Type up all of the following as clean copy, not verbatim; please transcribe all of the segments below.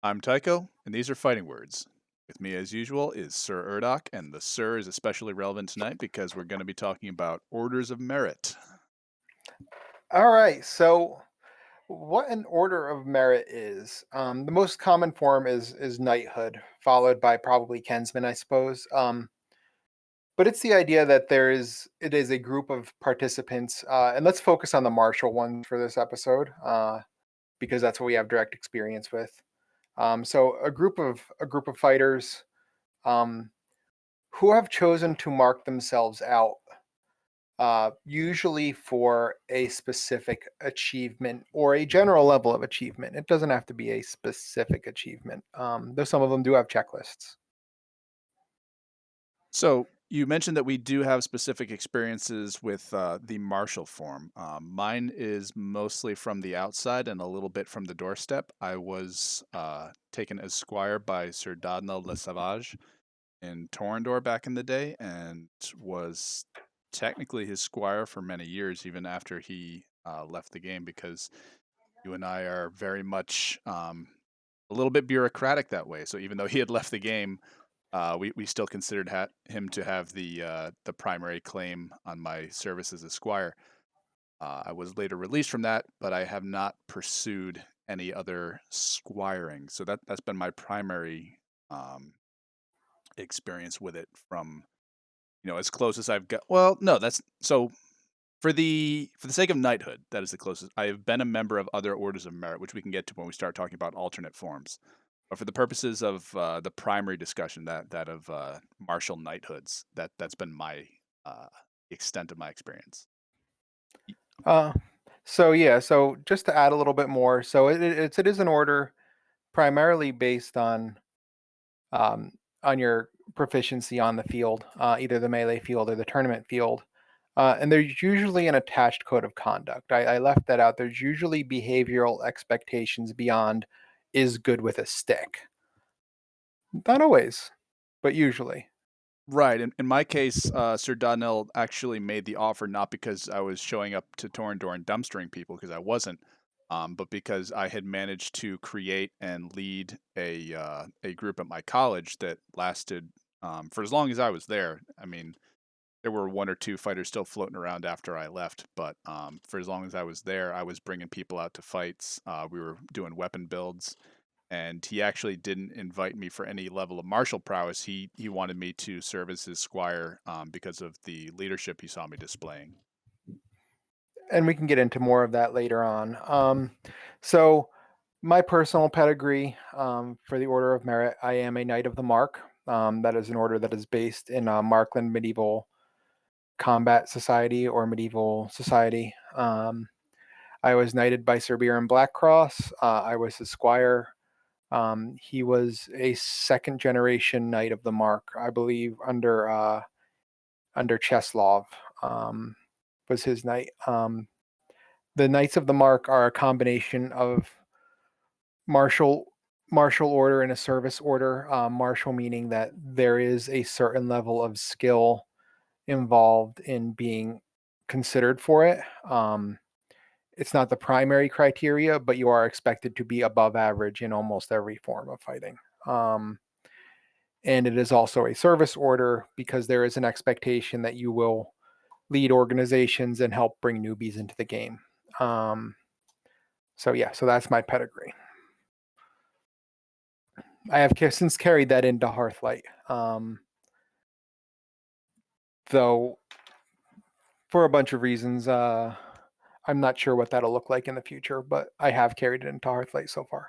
I'm Tycho, and these are fighting words. With me, as usual, is Sir Urdok, and the Sir is especially relevant tonight because we're going to be talking about orders of merit. All right. So, what an order of merit is? The most common form is knighthood, followed by probably kinsman, I suppose. But it's the idea that it is a group of participants, and let's focus on the martial ones for this episode, because that's what we have direct experience with. So, a group of fighters um, who have chosen to mark themselves out usually for a specific achievement or a general level of achievement. It doesn't have to be a specific achievement, though some of them do have checklists. So, you mentioned that we do have specific experiences with the martial form. Mine is mostly from the outside and a little bit from the doorstep. I was taken as squire by Sir Dodnel Le Savage in Torrendor back in the day and was technically his squire for many years, even after he left the game, because you and I are very much a little bit bureaucratic that way. So even though he had left the game, we still considered him to have the primary claim on my service as a squire. I was later released from that, but I have not pursued any other squiring. So that's been my primary um, experience with it from as close as I've got. Well, no, that's so for the sake of knighthood, that is the closest. I have been a member of other orders of merit, which we can get to when we start talking about alternate forms. But for the purposes of the primary discussion, that of martial knighthoods, that's been my uh, extent of my experience. Uh, so just to add a little bit more, so it is an order primarily based um, on your proficiency on the field, either the melee field or the tournament field. And there's usually an attached code of conduct. I left that out. There's usually behavioral expectations beyond is good with a stick. Not always, but usually. Right. In my case, Sir Donnell actually made the offer not because I was showing up to Torrendor and dumpstering people, because I wasn't, but because I had managed to create and lead a group at my college that lasted for as long as I was there. I mean, there were one or two fighters still floating around after I left, but for as long as I was there, I was bringing people out to fights. We were doing weapon builds, and he actually didn't invite me for any level of martial prowess. He wanted me to serve as his squire because of the leadership he saw me displaying. And we can get into more of that later on. So, my personal pedigree for the Order of Merit, I am a Knight of the Mark. That is an order that is based in Markland Medieval Combat Society or Medieval Society. I was knighted by Sir Biren Blackcross. I was his squire. He was a second generation Knight of the Mark, I believe, under Cheslov. Um, was his knight. The Knights of the Mark are a combination of martial martial order and a service order. Martial meaning that there is a certain level of skill involved in being considered for it. It's not the primary criteria, but you are expected to be above average in almost every form of fighting. Um, and it is also a service order because there is an expectation that you will lead organizations and help bring newbies into the game. Um, so that's my pedigree. I have since carried that into Hearthlight, though for a bunch of reasons. I'm not sure what that'll look like in the future, but I have carried it into Hearthlight so far.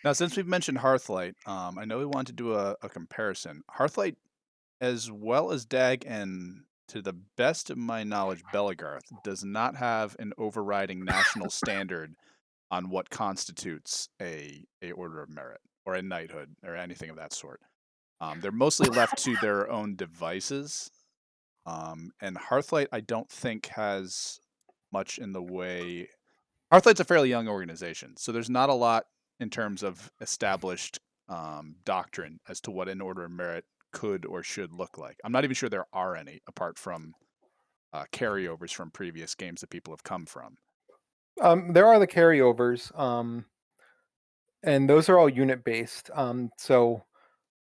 Now, since we've mentioned Hearthlight, I know we want to do a comparison. Hearthlight, as well as Dag, and to the best of my knowledge, Belagarth, does not have an overriding national standard on what constitutes a order of merit or a knighthood or anything of that sort. They're mostly left to their own devices. And Hearthlight, I don't think has much in the way. Hearthlight's a fairly young organization, so there's not a lot in terms of established doctrine as to what an order of merit could or should look like. I'm not even sure there are any apart from carryovers from previous games that people have come from. There are the carryovers. and those are all unit based. So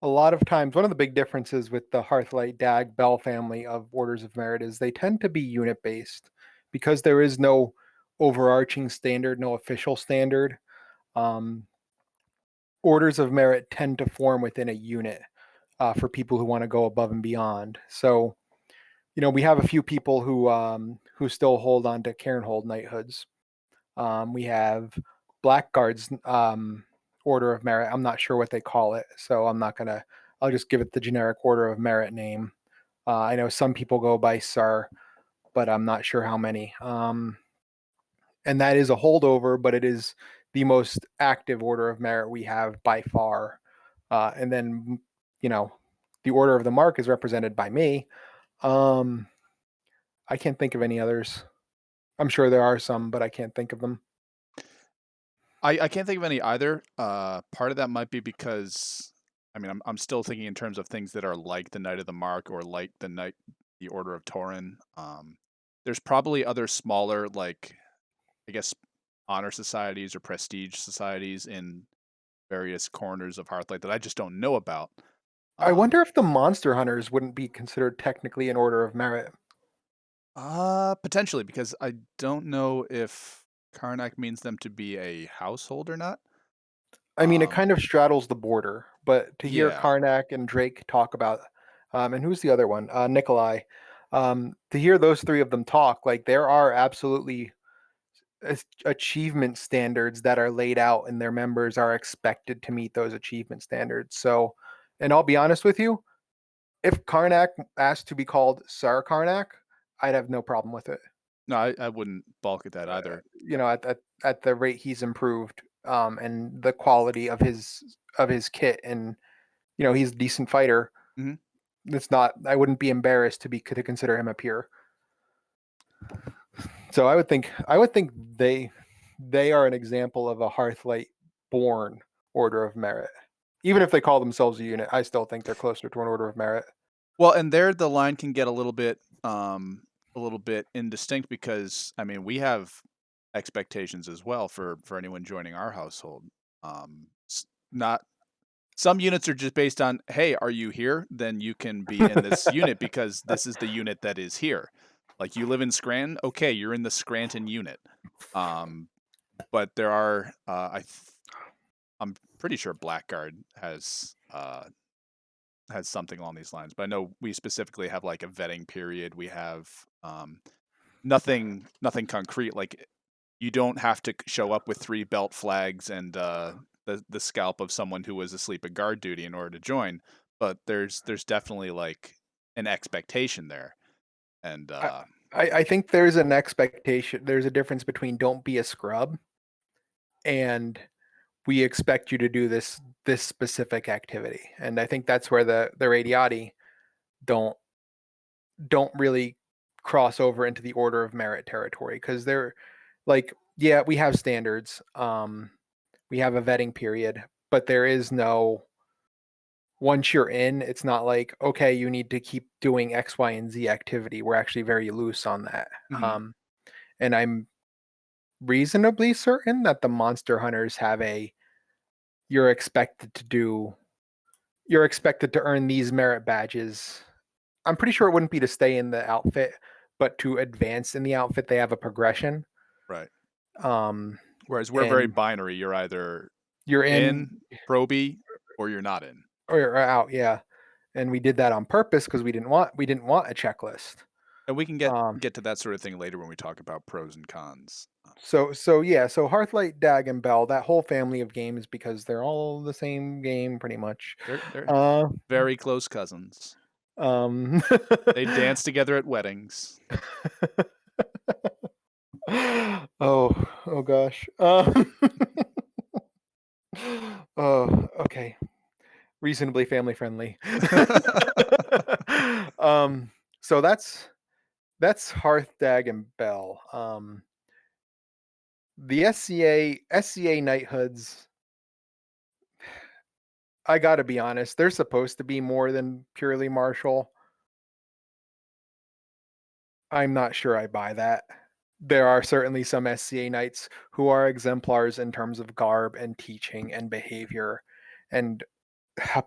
a lot of times, one of the big differences with the Hearthlight Dag Bell family of Orders of Merit is they tend to be unit based because there is no overarching standard, no official standard. Um, Orders of Merit tend to form within a unit for people who want to go above and beyond. So, we have a few people who still hold on to Cairnhold knighthoods. We have Blackguard's Order of Merit. I'm not sure what they call it, so I'm not gonna. I'll just give it the generic Order of Merit name. I know some people go by Sir, but I'm not sure how many. And that is a holdover, but it is the most active Order of Merit we have by far. And then, you know, the Order of the Mark is represented by me. Um, I can't think of any others. I'm sure there are some, but I can't think of them. I can't think of any either. Part of that might be because I mean I'm still thinking in terms of things that are like the Knight of the Mark or like the Order of Tauren. There's probably other smaller like I guess honor societies or prestige societies in various corners of Hearthlight that I just don't know about. I Um, wonder if the Monster Hunters wouldn't be considered technically an Order of Merit. Potentially because I don't know if Karnak means them to be a household or not. I mean, it Um, kind of straddles the border, but to hear yeah. Karnak and Drake talk about, and who's the other one? Nikolai. To hear those three of them talk, like there are absolutely achievement standards that are laid out, and their members are expected to meet those achievement standards. So, and I'll be honest with you, if Karnak asked to be called Sir Karnak, I'd have no problem with it. No, I wouldn't balk at that either. At the rate he's improved, and the quality of his kit, and he's a decent fighter. Mhm. It's not. I wouldn't be embarrassed to consider him a peer. So I would think they are an example of a Hearthlight born Order of Merit. Even if they call themselves a unit, I still think they're closer to an Order of Merit. Well, and there the line can get a little bit indistinct because I mean we have expectations as well for anyone joining our household. Not some units are just based on, hey, are you here? Then you can be in this unit because this is the unit that is here. Like you live in Scranton, okay, you're in the Scranton unit. Um, but there are, I'm pretty sure Blackguard has something along these lines. But I know we specifically have like a vetting period. We have nothing concrete. Like you don't have to show up with 3 belt flags and the scalp of someone who was asleep at guard duty in order to join. But there's definitely like an expectation there, and I, I think there's an expectation. There's a difference between don't be a scrub and we expect you to do this specific activity. And I think that's where the radiati don't don't really cross over into the Order of Merit territory, because they're like, yeah, we have standards, we have a vetting period, but there is no, once you're in, it's not like, okay, you need to keep doing X, Y, and Z activity. We're actually very loose on that. mhm. And I'm reasonably certain that the Monster Hunters have a, you're expected to do, you're expected to earn these merit badges. I'm pretty sure it wouldn't be to stay in the outfit, but to advance in the outfit, they have a progression. Right. Um, Whereas we're very and binary. You're either you're in in proby or you're not in, or out, yeah. And we did that on purpose because we didn't want a checklist. and we can Um, get to that sort of thing later when we talk about pros and cons. so yeah, so Hearthlight, Dag, and Bell, that whole family of games, because they're all the same game pretty much. They're Uh, very close cousins. um, They dance together at weddings. oh gosh. Oh, okay. Reasonably family friendly. um, so that's Hearth, Dag, and Bell. The SCA knighthoods, I gotta be honest, they're supposed to be more than purely martial. I'm not sure I buy that. there are certainly some SCA knights who are exemplars in terms of garb and teaching and behavior and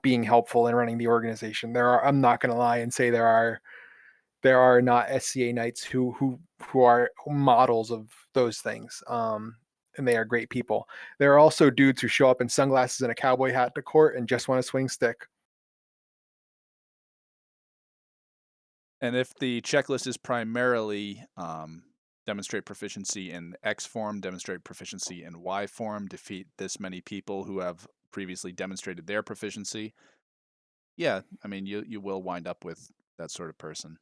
being helpful in running the organization. There are, I'm not going to lie and say there are not SCA knights who are models of those things. And they are great people. There are also dudes who show up in sunglasses and a cowboy hat to court and just want to swing stick. And if the checklist is primarily demonstrate proficiency in X form, demonstrate proficiency in Y form, defeat this many people who have previously demonstrated their proficiency, yeah, I mean you will wind up with that sort of person.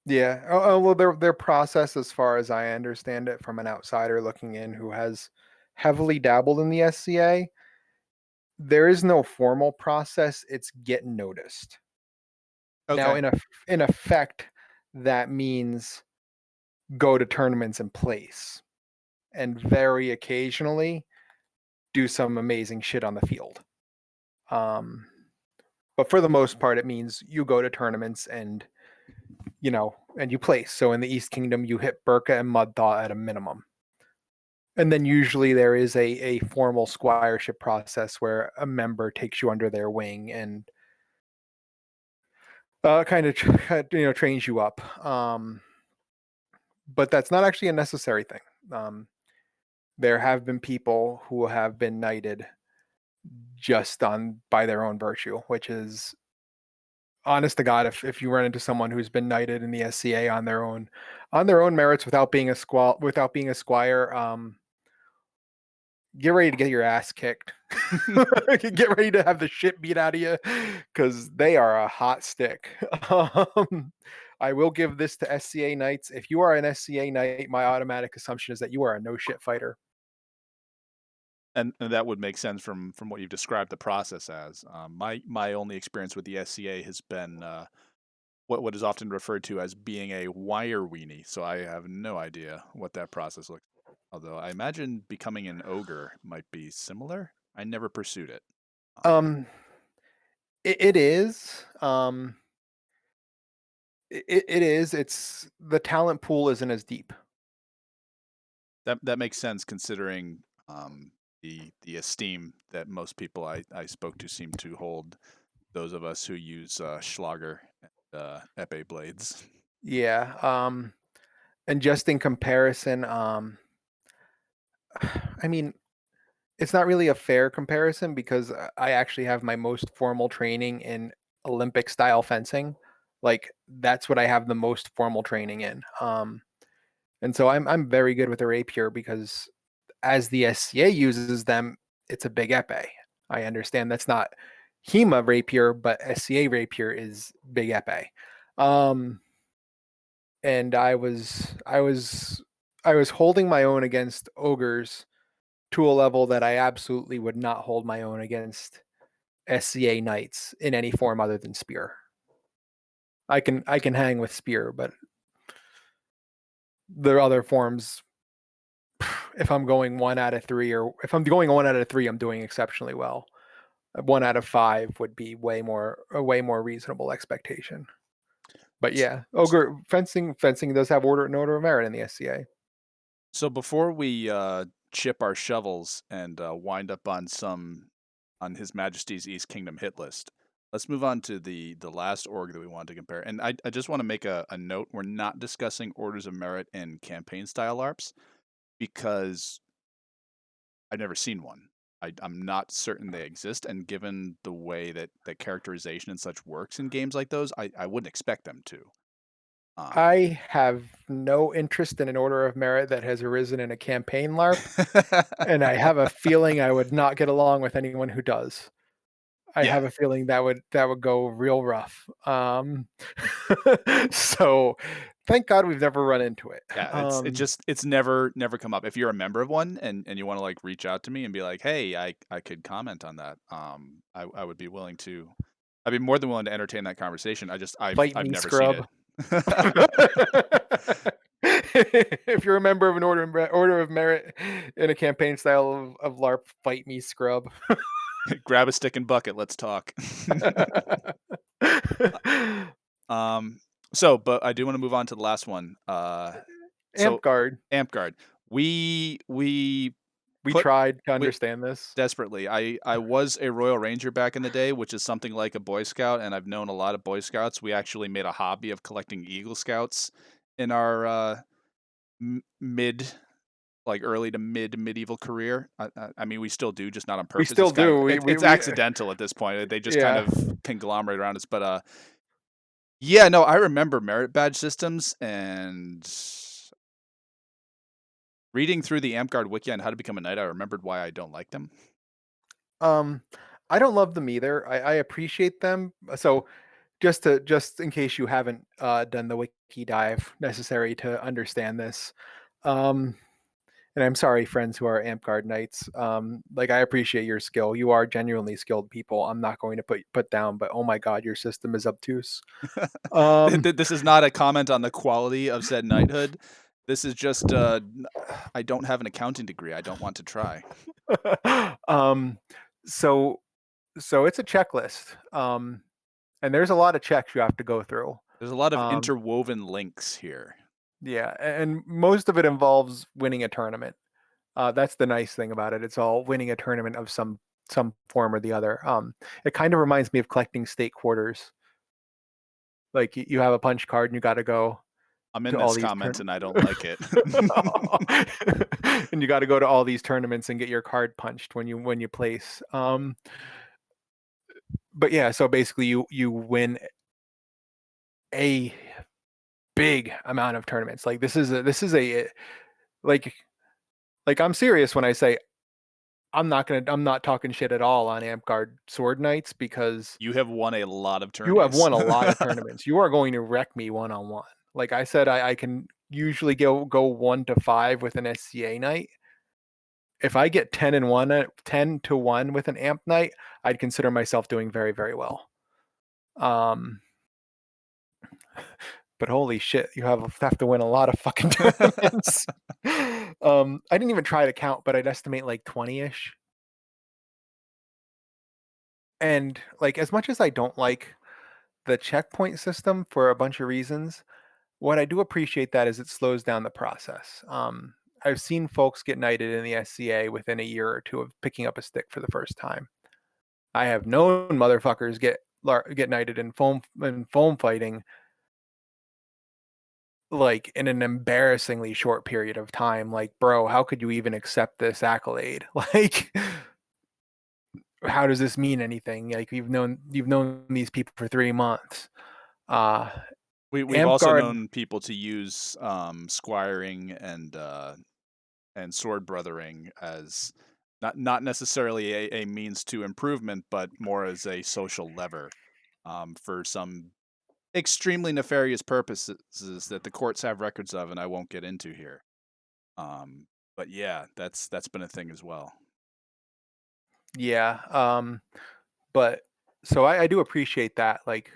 Yeah. Well, their process, as far as I understand it, from an outsider looking in who has heavily dabbled in the SCA, there is no formal process. It's get noticed. Now, Okay. in effect, that means go to tournaments and place, and very occasionally do some amazing shit on the field. Um, but for the most part, it means you go to tournaments and and you place. So in the East Kingdom, you hit Burka and Mud Thaw at a minimum. And then usually there is a formal squireship process where a member takes you under their wing and kind of trains you up. But that's not actually a necessary thing. There have been people who have been knighted just on by their own virtue, which is honest to God, if you run into someone who's been knighted in the SCA on their own merits without being a squire, get ready to get your ass kicked. Get ready to have the shit beat out of you because they are a hot stick. Um, I will give this to SCA knights. If you are an SCA knight, my automatic assumption is that you are a no shit fighter. And that would make sense from what you've described the process as. My only experience with the SCA has been what is often referred to as being a wire weenie. So I have no idea what that process looks. Although I imagine becoming an ogre might be similar. I never pursued it. Um, it is. It is. It's the talent pool isn't as deep. That makes sense considering the esteem that most people I spoke to seem to hold those of us who use Schlager and epee blades. Yeah. And just in comparison, I mean, it's not really a fair comparison because I actually have my most formal training in Olympic style fencing. Like that's what I have the most formal training in. And so I'm very good with the rapier because as the SCA uses them, it's a big epee. I understand that's not HEMA rapier, but SCA rapier is big epee. Um, and I was holding my own against ogres to a level that I absolutely would not hold my own against SCA knights in any form other than spear. I can hang with spear, but the other forms, if I'm going 1 out of 3, or if I'm going 1 out of 3, I'm doing exceptionally well. 1 out of 5 would be a way more reasonable expectation. But S- yeah, ogre fencing does have an order of merit in the SCA. So before we chip our shovels and wind up on His Majesty's East Kingdom hit list, let's move on to the last org that we wanted to compare. And I just want to make a note: we're not discussing orders of merit and campaign style ARPs because I've never seen one. I'm not certain they exist, and given the way that characterization and such works in games like those, I wouldn't expect them to. Um, I have no interest in an order of merit that has arisen in a campaign LARP, and I have a feeling I would not get along with anyone who does. I yeah, have a feeling that would go real rough. So thank God we've never run into it. yeah, Um, it's never come up. If you're a member of one and you want to like reach out to me and be like, hey, I could comment on that. I would be willing to. I'd be more than willing to entertain that conversation. Fight I've me, never seen it. scrub. If you're a member of an order of merit in a campaign style of LARP, fight me, scrub. Grab a stick and bucket. Let's talk. Um, but I do want to move on to the last one. Amp So, guard. amp guard. We We put tried to we understand this. desperately. I was a Royal Ranger back in the day, which is something like a Boy Scout, and I've known a lot of Boy Scouts. We actually made a hobby of collecting Eagle Scouts in our mid, like early to medieval career. I mean, we still do, just not on We purpose. still It's kind of do. it's accidental at this point. They just kind Yeah. of conglomerate around us. But yeah, no, I remember merit badge systems and reading through the Amp Guard wiki on how to become a knight. I remembered why I don't like them. Um, I don't love them either. I appreciate them. So just in case you haven't done the wiki dive necessary to understand this, um, and I'm sorry, friends who are Amp Guard Knights. Like I appreciate your skill. You are genuinely skilled people. I'm not going to put down, but oh my god, your system is obtuse. Um, This is not a comment on the quality of said knighthood. This is just I don't have an accounting degree. I don't want to try. um, so so it's a checklist. And there's a lot of checks you have to go through. There's a lot of Um, interwoven links here. yeah, and most of it involves winning a tournament. That's the nice thing about it. It's all winning a tournament of some form or the other. It kind of reminds me of collecting state quarters. Like you have a punch card and you got to go I'm in to all this these comment and I don't tournaments. like it. And you got to go to all these tournaments and get your card punched when you place. But yeah, so basically you win a big amount of tournaments. Like this is a like I'm serious when I say I'm not talking shit at all on Amp-Guard Sword Knights because You have won a lot of you have tourneys. won a lot of tournaments. You are going to wreck me one on one. Like I said, I can usually go 1 to 5 with an SCA knight. If I get 10 to 1 with an amp knight, I'd consider myself doing very, very well. Um, but holy shit, you have to win a lot of fucking tournaments. I didn't even try to count, but I'd estimate like 20-ish. And like as much as I don't like the checkpoint system for a bunch of reasons, what I do appreciate that is it slows down the process. I've seen folks get knighted in the SCA within a year or two of picking up a stick for the first time. I have known motherfuckers get knighted in foam fighting like in an embarrassingly short period of time. Like, bro, how could you even accept this accolade? Like, how does this mean anything? Like, you've known these people for 3 months. Uh, We've Amp also Guard, known people to use squiring and sword brothering as not necessarily a means to improvement, but more as a social lever for some extremely nefarious purposes that the courts have records of, and I won't get into here. Um, but yeah, that's been a thing as well. yeah. But so I do appreciate that. Like,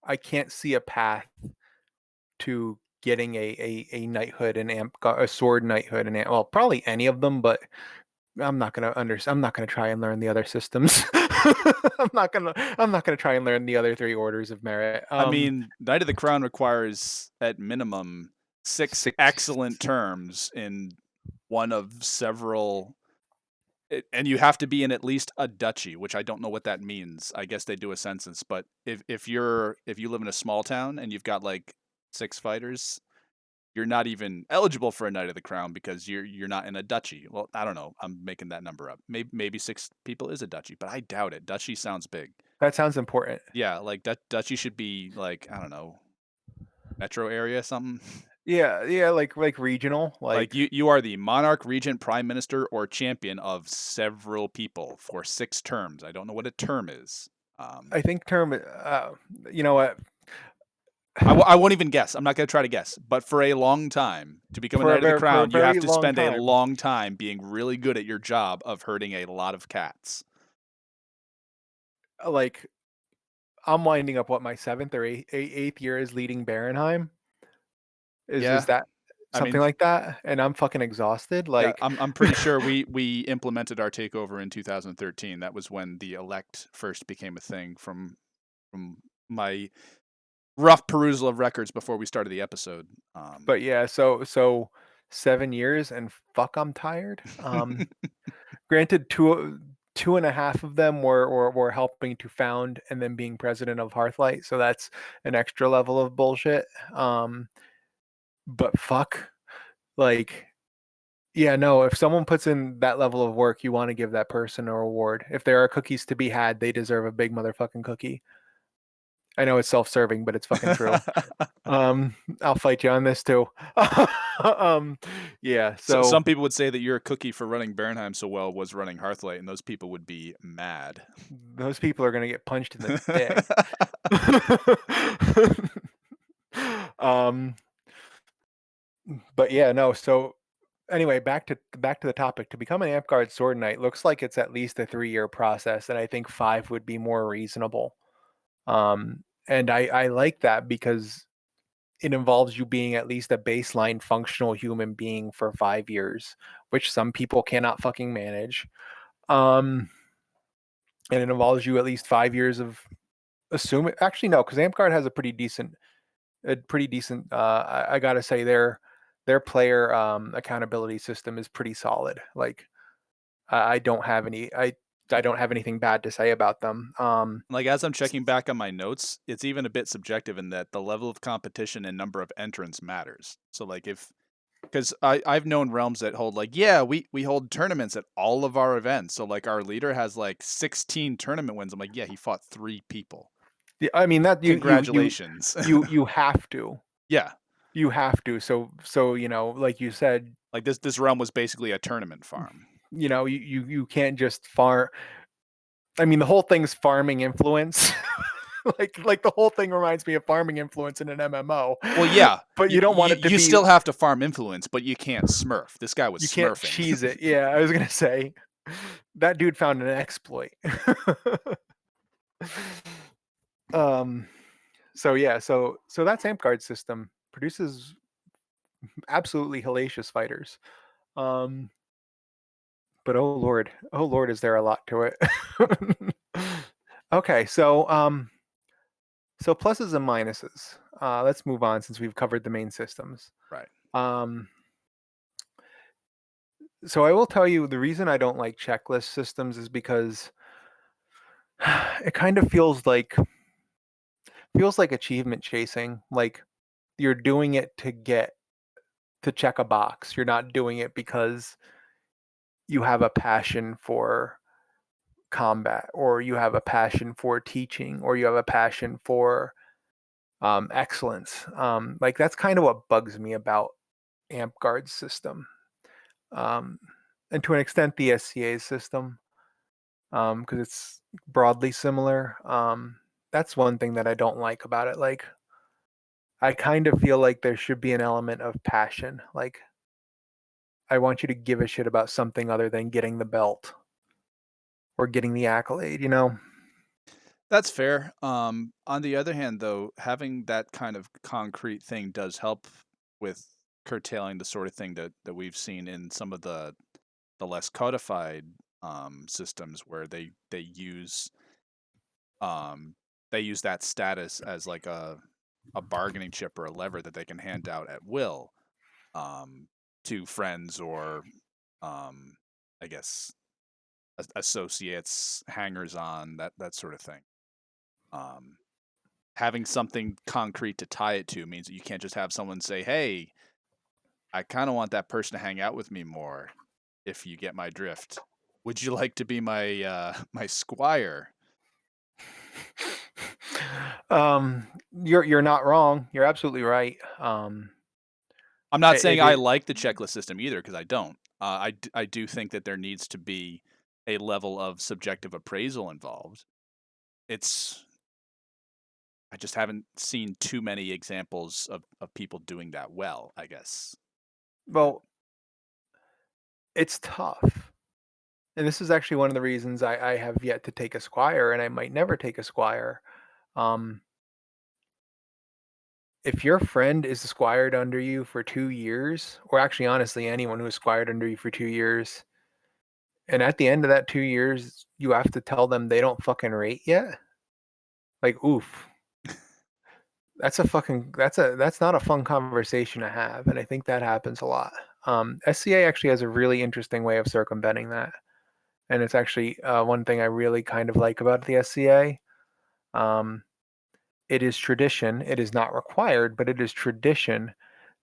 I can't see a path to getting a knighthood and a sword knighthood and well, probably any of them, but I'm not gonna try and learn the other systems. I'm not gonna try and learn the other 3 orders of merit. I mean, Knight of the Crown requires at minimum six Six. excellent terms in one of several and you have to be in at least a duchy, which I don't know what that means. I guess they do a census, but if you live in a small town and you've got like 6 fighters, you're not even eligible for a Knight of the Crown because you're not in a duchy. Well, I don't know. I'm making that number up. Maybe 6 people is a duchy, but I doubt it. Duchy sounds big. That sounds important. Yeah, like that duchy should be like I don't know, metro area something. Yeah, yeah, like regional. Like Like you are the monarch, regent, prime minister, or champion of several people for 6 terms. I don't know what a term is. I think you know what? I won't even guess. I'm not going to try to guess. But for a long time, to become a knight of the For a crown, you have very to long spend a time, long time being really good at your job of herding a lot of cats. like I'm winding up what my seventh or eighth year is leading Barenheim. Is Yeah, that I something mean, like that? And I'm fucking exhausted. yeah, Like I'm pretty sure we implemented our takeover in 2013. That was when the elect first became a thing. From my rough perusal of records before we started the episode. But yeah, so 7 years and fuck, I'm tired. Granted, two and a half of them were helping to found and then being president of Hearthlight, so that's an extra level of bullshit. But fuck, like, yeah, no, if someone puts in that level of work, you want to give that person a reward. If there are cookies to be had, they deserve a big motherfucking cookie. I know it's self-serving, but it's fucking true. Um, I'll fight you on this too. um, yeah, So so some people would say that you're a cookie for running Barenheim so well was running Hearthlight, and those people would be mad. those people are gonna get punched in the dick. um, but yeah, no. So anyway, back to the topic. To become an Amp Sword Knight looks like it's at least a 3-year process, and I think 5 would be more reasonable. And I like that because it involves you being at least a baseline functional human being for 5 years, which some people cannot fucking manage. And it involves you at least 5 years of assume. Actually, no, because Amp has a pretty decent. I gotta say their player accountability system is pretty solid. Like I don't have I don't have anything bad to say about them. Like, as I'm checking back on my notes, it's even a bit subjective in that the level of competition and number of entrants matters. So, like, if because I've known realms that hold like, yeah, we hold tournaments at all of our events. So like our leader has like 16 tournament wins. I'm like, yeah, he fought 3 people. Yeah, I mean that Congratulations. you have to. Yeah. You have to. So like you said, Like this realm was basically a tournament farm. you can't just farm. I mean, the whole thing's farming influence. like the whole thing reminds me of farming influence in an MMO. Well, yeah, But you don't want it to you be. still have to farm influence, but you can't smurf. This guy was You can't smurfing. cheese it. Yeah, I was gonna say that dude found an exploit. um. So yeah. So that Amp system produces absolutely hellacious fighters. Um. But oh lord, is there a lot to it? Okay, so pluses and minuses. Let's move on since we've covered the main systems. Right. Um, so I will tell you the reason I don't like checklist systems is because it kind of feels like achievement chasing. Like you're doing it to check a box. You're not doing it because you have a passion for combat, or you have a passion for teaching, or you have a passion for excellence. Like that's kind of what bugs me about AmpGuard's system, um, and to an extent the SCA's system, because it's broadly similar. That's one thing that I don't like about it. Like I kind of feel like there should be an element of passion. Like I want you to give a shit about something other than getting the belt or getting the accolade. That's fair. On the other hand, though, having that kind of concrete thing does help with curtailing the sort of thing that we've seen in some of the less codified systems where um, they use that status as like a bargaining chip or a lever that they can hand out at will um, to friends or um, I guess associates, hangers on, that sort of thing. Um, Having something concrete to tie it to means that you can't just have someone say, "Hey, I kind of want that person to hang out with me more." If you get my drift, would you like to be my my squire? You're not wrong. You're absolutely right. I'm not saying It, I it like the checklist system either because I don't. I do think that there needs to be a level of subjective appraisal involved. It's I just haven't seen too many examples of people doing that well, I guess. well, it's tough. And this is actually one of the reasons I have yet to take a squire, and I might never take a squire. Um, if your friend is squired under you for 2 years, or actually, honestly, anyone who is squired under you for 2 years, and at the end of that 2 years, you have to tell them they don't fucking rate yet, like, oof. that's not a fun conversation to have, and I think that happens a lot. SCA actually has a really interesting way of circumventing that, and it's actually one thing I really kind of like about the SCA. Um, it is tradition. It is not required, but it is tradition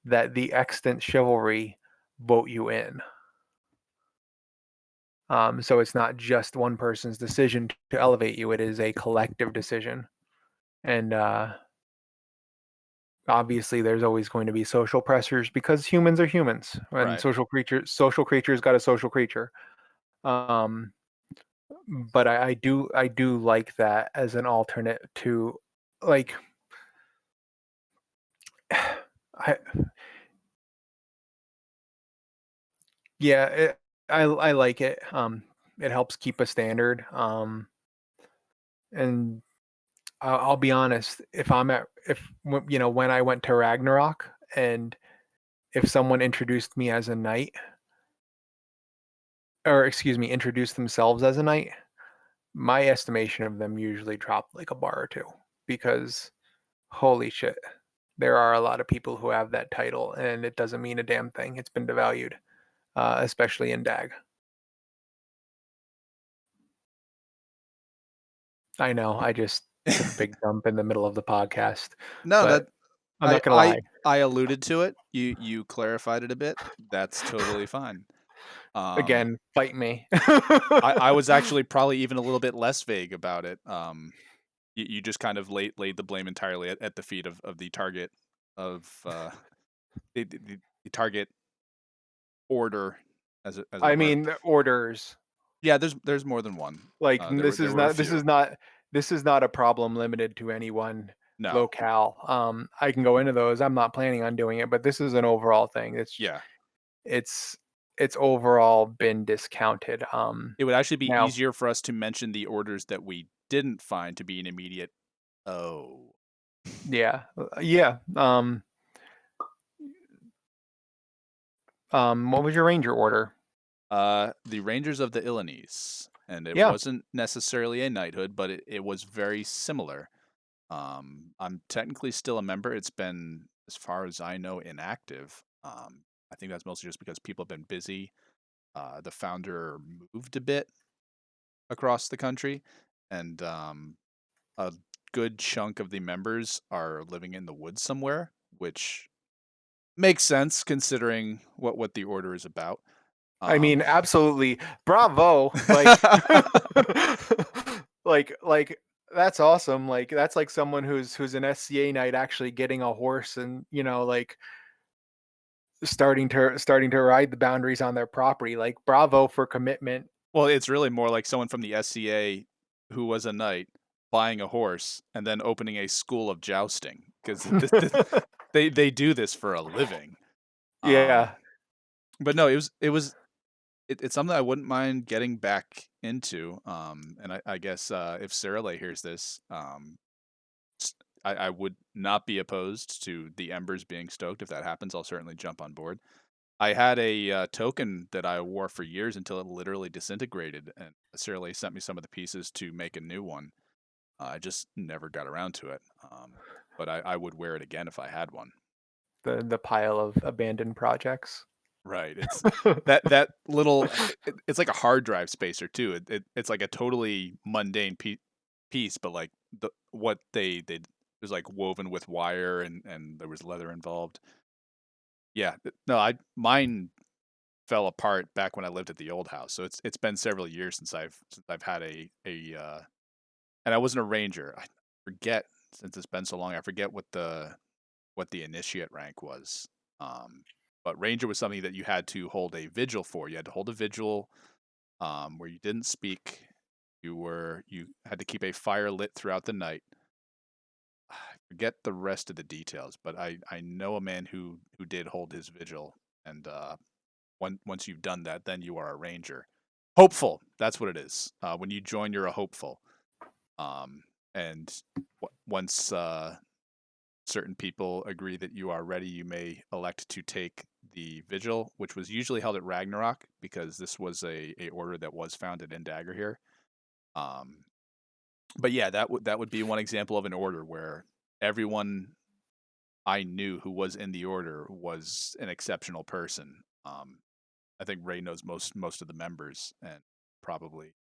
that the extant chivalry vote you in. So it's not just one person's decision to elevate you; it is a collective decision, and obviously there's always going to be social pressures because humans are humans and Right. social creatures got a social creature. um but I do like that as an alternate to, like, I yeah I like it. It helps keep a standard. And I'll be honest, if I'm at if you know, when I went to Ragnarok, and if someone introduced me as a knight, or excuse me, introduced themselves as a knight, my estimation of them usually dropped like a bar or two, because holy shit, there are a lot of people who have that title and it doesn't mean a damn thing. It's been devalued, especially in DAG. I know I just took a big dump in the middle of the podcast, No, but that I'm I not gonna I lie. I alluded to it. You clarified it a bit. That's totally fine. Um, Again, fight me. I was actually probably even a little bit less vague about it. You just kind of laid the blame entirely at the feet of the target of the target order as it I were. mean, orders. Yeah, there's more than one. Like, There were a this is few. not this is not a problem limited to any one No. locale. I can go into those. I'm not planning on doing it, but this is an overall thing. Yeah. It's it's overall been discounted. It would actually be Now, easier for us to mention the orders that we didn't find to be an immediate oh. yeah, yeah. What was your ranger order? The Rangers of the Illinois, and it Yeah, wasn't necessarily a knighthood, but it was very similar. I'm technically still a member. It's been, as far as I know, inactive. I think that's mostly just because people have been busy. The founder moved a bit across the country, and a good chunk of the members are living in the woods somewhere, which makes sense considering what the order is about. I Um, mean, absolutely, bravo. Like, like that's awesome. Like, that's like someone who's an SCA knight actually getting a horse, and like starting to ride the boundaries on their property. Like, bravo for commitment. well, it's really more like someone from the SCA who was a knight buying a horse and then opening a school of jousting because they do this for a living. Um, Yeah, but no, it's something I wouldn't mind getting back into. And I guess if Sarah hears this, I would not be opposed to the embers being stoked. If that happens, I'll certainly jump on board. I had a token that I wore for years until it literally disintegrated, and Sarah sent me some of the pieces to make a new one. I just never got around to it. But I would wear it again if I had one. the pile of abandoned projects. Right. It's that little. It's like a hard drive spacer too. It's like a totally mundane piece, but like what they was like woven with wire and there was leather involved. Yeah. No, I mine fell apart back when I lived at the old house. So it's been several years since I've had a and I wasn't a ranger. I forget since it's been so long. I forget what the initiate rank was. Um, but ranger was something that you had to hold a vigil for. You had to hold a vigil where you didn't speak. You had to keep a fire lit throughout the night. I forget the rest of the details, but I know a man who did hold his vigil, and once you've done that, then you are a ranger. Hopeful. That's what it is. When you join, you're a hopeful. Um, and once certain people agree that you are ready, you may elect to take the vigil, which was usually held at Ragnarok because this was a order that was founded in Dagger here. Um, but yeah, that would be one example of an order where everyone I knew who was in the order was an exceptional person. I think Ray knows most of the members and probably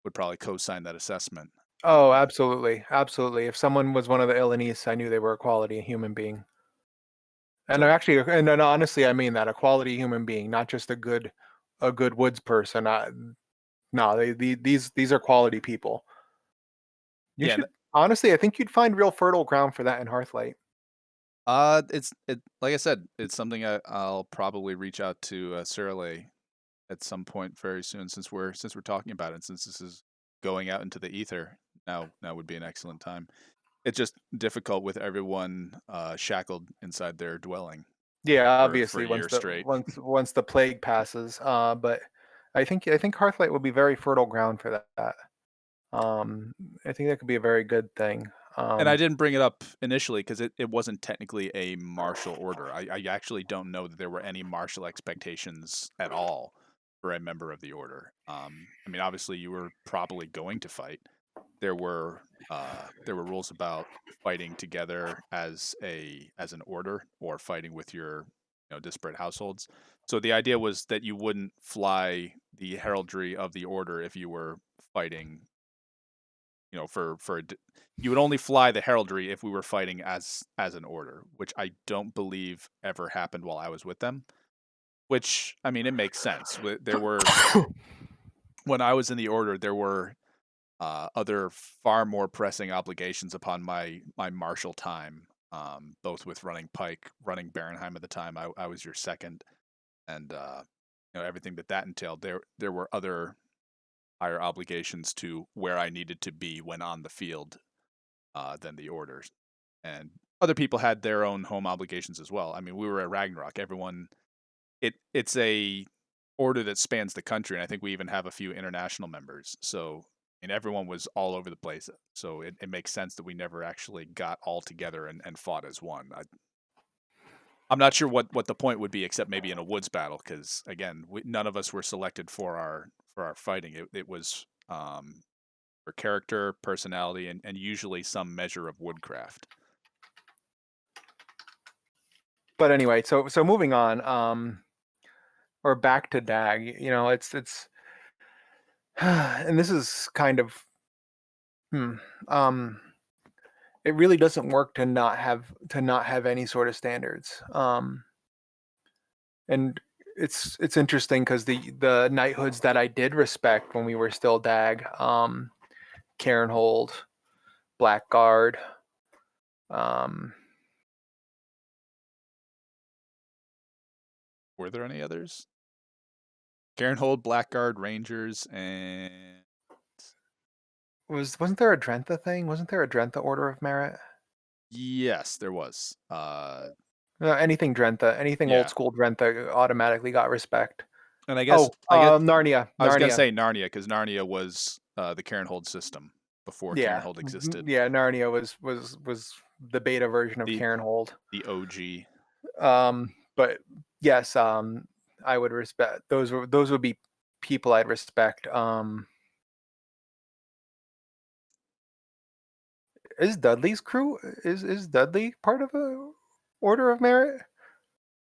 would probably co-sign that assessment. Oh, absolutely, absolutely. If someone was one of the Illinois, I knew they were a quality human being. And So actually, and then honestly, I mean that, a quality human being, not just a good woods person. No, these are quality people. You yeah, should honestly, I think you'd find real fertile ground for that in Hearthlight. it like I said, it's something I'll probably reach out to Surly at some point very soon since we're talking about it. Since this is going out into the ether, now would be an excellent time. It's just difficult with everyone shackled inside their dwelling Yeah, for obviously, a year straight. once the plague passes. But I think Hearthlight will be very fertile ground for that. Um, I think that could be a very good thing. And I Um, didn't bring it up initially because it wasn't technically a martial order. I actually don't know that there were any martial expectations at all for a member of the order. I mean, obviously, you were probably going to fight. There were rules about fighting together as an order or fighting with your disparate households. So the idea was that you wouldn't fly the heraldry of the order if you were fighting you would only fly the heraldry if we were fighting as an order, which I don't believe ever happened while I was with them. Which I mean, it makes sense. There were when I was in the order, there were other far more pressing obligations upon my martial time. Both with running Pike, running Barenheim at the time. I was your second, and everything that entailed. There were other higher obligations to where I needed to be when on the field than the orders. And other people had their own home obligations as well. I mean, we were at Ragnarok. It's a order that spans the country, and I think we even have a few international members. So, and everyone was all over the place. So it makes sense that we never actually got all together and fought as one. I'm not sure what the point would be, except maybe in a woods battle, because again, none of us were selected for our fighting. It was for character, personality, and usually some measure of woodcraft. but anyway, so moving on, or back to Dag. It's and this is kind of hmm, um, it really doesn't work to not have any sort of standards. And it's interesting because the knighthoods that I did respect when we were still Dag, Cairnhold, Blackguard, um, Were there any others? Garenhold, Blackguard, Rangers, and wasn't there a Drentha thing? Wasn't there a Drentha Order of Merit? yes, there was. Anything Drentha, anything old Yeah, school Drentha automatically got respect. and Oh, I guess Narnia, I was gonna Narnia. say Narnia because Narnia was the Carenhold system before Yeah, Carenhold existed. yeah. Narnia was the beta version of The Cairnhold. the OG. But yes, I would respect those would be people I'd respect. Is Dudley's crew, is Dudley part of a Order of Merit,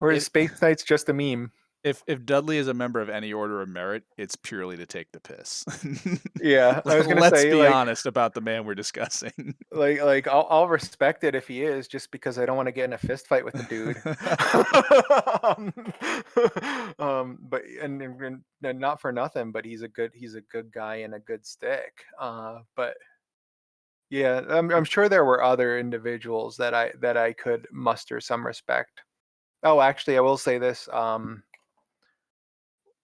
or is If Space Knights just a meme? if Dudley is a member of any order of merit, it's purely to take the piss. Yeah, I was gonna Let's say be honest about the man we're discussing. I'll respect it if he is, just because I don't want to get in a fist fight with the dude. But and not for nothing, but he's a good guy and a good stick. But yeah, I'm sure there were other individuals that I could muster some respect. Oh, actually, I will say this.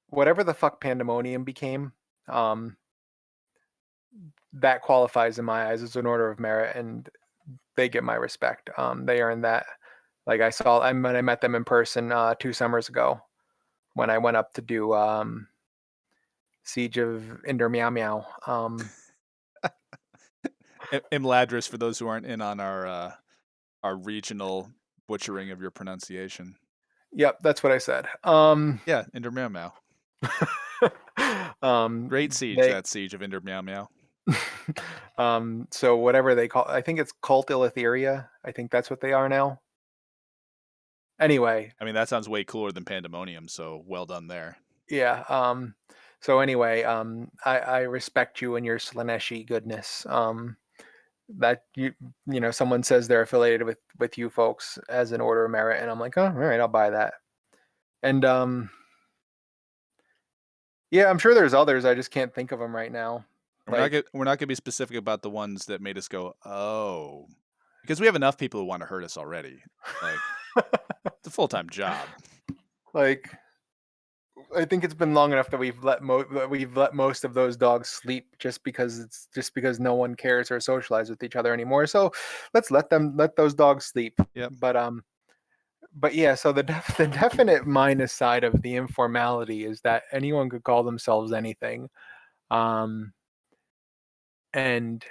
Whatever the fuck Pandemonium became, um, that qualifies in my eyes as an Order of Merit, and they get my respect. They earn that. Like when I met them in person 2 summers ago when I went up to do Siege of Inder Meow Meow. Imladris for those who aren't in on our regional butchering of your pronunciation. Yep, that's what I said. Yeah, Inder Meow Meow. Great siege, They that siege of Inder Meow Meow. so whatever they call, I think it's Cult Illatheria. I think that's what they are now. Anyway, I mean, that sounds way cooler than Pandemonium, so well done there. yeah. So anyway, I respect you and your Slaneshi goodness. That someone says they're affiliated with you folks as an order of merit, and I'm like, oh, all right, I'll buy that. And yeah, I'm sure there's others. I just can't think of them right now. Like, We're not gonna be specific about the ones that made us go, "Oh," because we have enough people who wanna hurt us already. Like, it's a full-time job. like I think it's been long enough that we've let most of those dogs sleep just because no one cares or socialize with each other anymore. So let's let those dogs sleep. Yep. But yeah, so the definite minus side of the informality is that anyone could call themselves anything. Um, and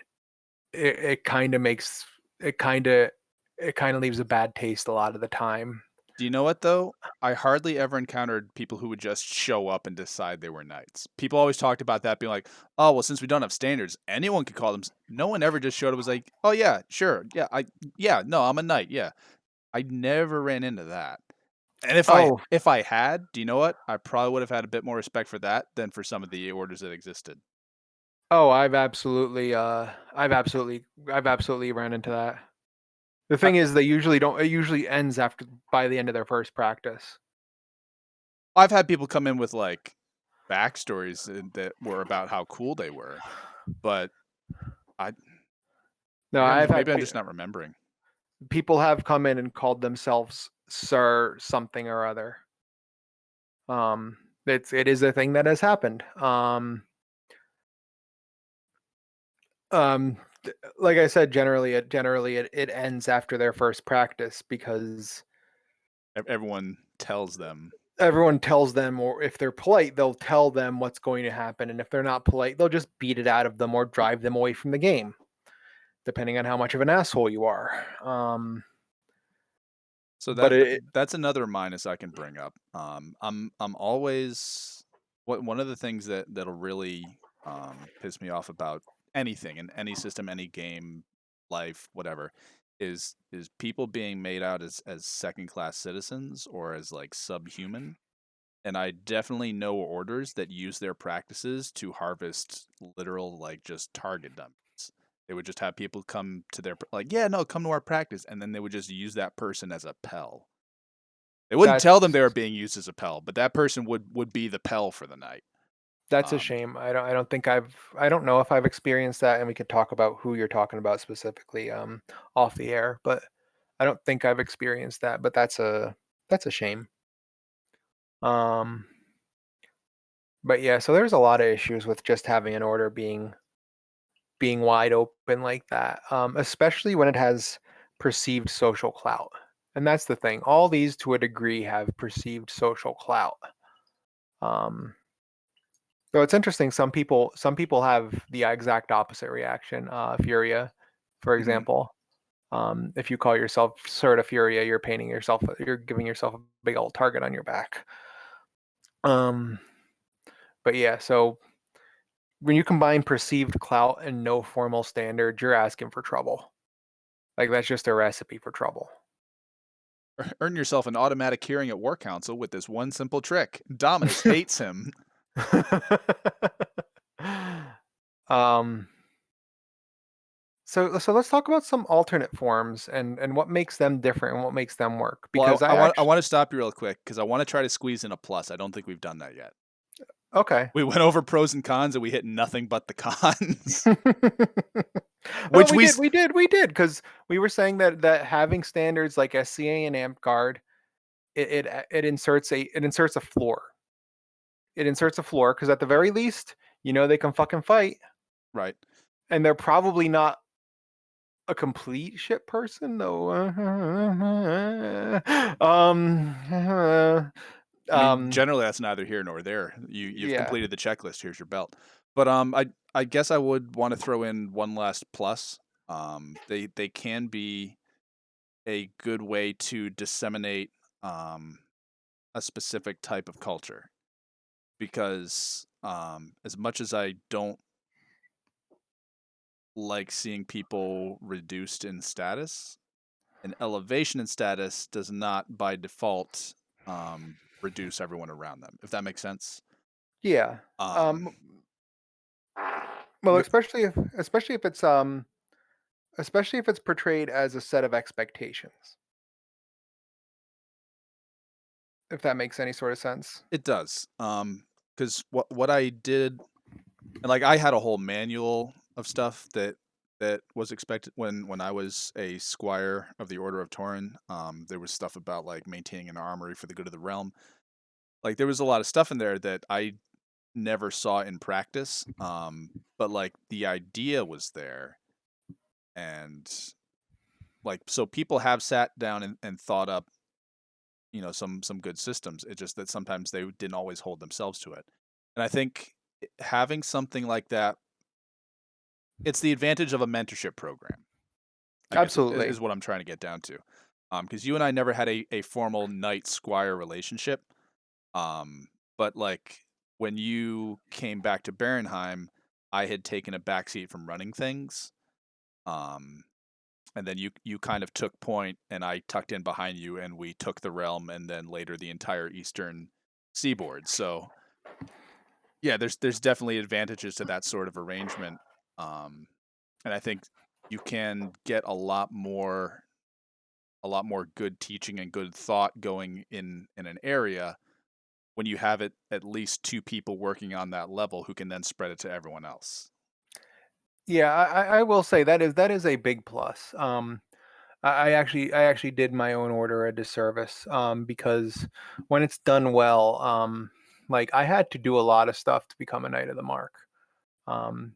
it kind of makes it kind of it kind of leaves a bad taste a lot of the time. Do you know what, though? I hardly ever encountered people who would just show up and decide they were knights. People always talked about that being like, "Oh, well, since we don't have standards, anyone could call them." No one ever just showed up and was like, "Oh yeah, sure, yeah, no, I'm a knight, yeah." I never ran into that. And Oh, if I had, do you know what? I probably would have had a bit more respect for that than for some of the orders that existed. oh, I've absolutely ran into that. The I, thing is, they usually don't. It usually ends after by the end of their first practice. I've had people come in with like backstories that were about how cool they were, but I No, I've had maybe I'm just not remembering. people have come in and called themselves Sir something or other. It is a thing that has happened. Um, like I said, generally it ends after their first practice because Everyone tells them. everyone tells them, or if they're polite, they'll tell them what's going to happen, and if they're not polite, they'll just beat it out of them or drive them away from the game, depending on how much of an asshole you are. So But it that's another minus I can bring up. I'm always one of the things that'll really piss me off about anything in any system, any game, life, whatever, is people being made out as second class citizens or as like subhuman. And I definitely know orders that use their practices to harvest literal, like, just target dummies. They would just have people come to their like, yeah, no, come to our practice, and then they would just use that person as a pell. They wouldn't tell them that's they were being used as a pell, but that person would be the pell for the night. that's a Um, shame. I don't know if I've experienced that, and we could talk about who you're talking about specifically off the air, but I don't think I've experienced that, but that's a shame. Um but yeah, so there's a lot of issues with just having an order being wide open like that, especially when it has perceived social clout. And that's the thing. All these, to a degree, have perceived social clout. Um, so it's interesting. Some people have the exact opposite reaction. Furia, for mhm. example. If you call yourself Serta Furia, you're giving yourself a big old target on your back. Um, but yeah, so when you combine perceived clout and no formal standard, you're asking for trouble. Like that's just a recipe for trouble. Earn yourself an automatic hearing at War Council with this one simple trick. Dominus hates him. um so let's talk about some alternate forms and what makes them different and what makes them work Well, because I actually I want to stop you real quick because I want to try to squeeze in a plus. I don't think we've done that yet. okay. We went over pros and cons and we hit nothing but the cons, Well, which we we did because we were saying that having standards like SCA and AMP guard it inserts a floor. It inserts a floor because at the very least, they can fucking fight, right. and they're probably not a complete shit person though. I mean, Um, generally, that's neither here nor there. You've yeah, completed the checklist. Here's your belt. But I guess I would want to throw in one last plus. They can be a good way to disseminate um a specific type of culture because as much as I don't like seeing people reduced in status, an elevation in status does not by default reduce everyone around them, if that makes sense. Yeah. Um, Um, well, with especially if it's portrayed as a set of expectations, if that makes any sort of sense. It does, because what I did, and like I had a whole manual of stuff that was expected when I was a squire of the Order of Tauren. There was stuff about like maintaining an armory for the good of the realm. Like there was a lot of stuff in there that I never saw in practice. But like the idea was there, and like so people have sat down and thought up, some good systems. It's just that sometimes they didn't always hold themselves to it. And I think having something like that, it's the advantage of a mentorship program, I guess Absolutely. is what I'm trying to get down to. Because you and I never had a formal knight squire relationship. But like when you came back to Barenheim, I had taken a backseat from running things. Um, and then you kind of took point, and I tucked in behind you, and we took the realm, and then later the entire eastern seaboard. So yeah, there's definitely advantages to that sort of arrangement, and I think you can get a lot more good teaching and good thought going in an area when you have it at least two people working on that level who can then spread it to everyone else. Yeah, I will say that is a big plus. I actually did my own order a disservice, because when it's done well, like I had to do a lot of stuff to become a Knight of the Mark, um,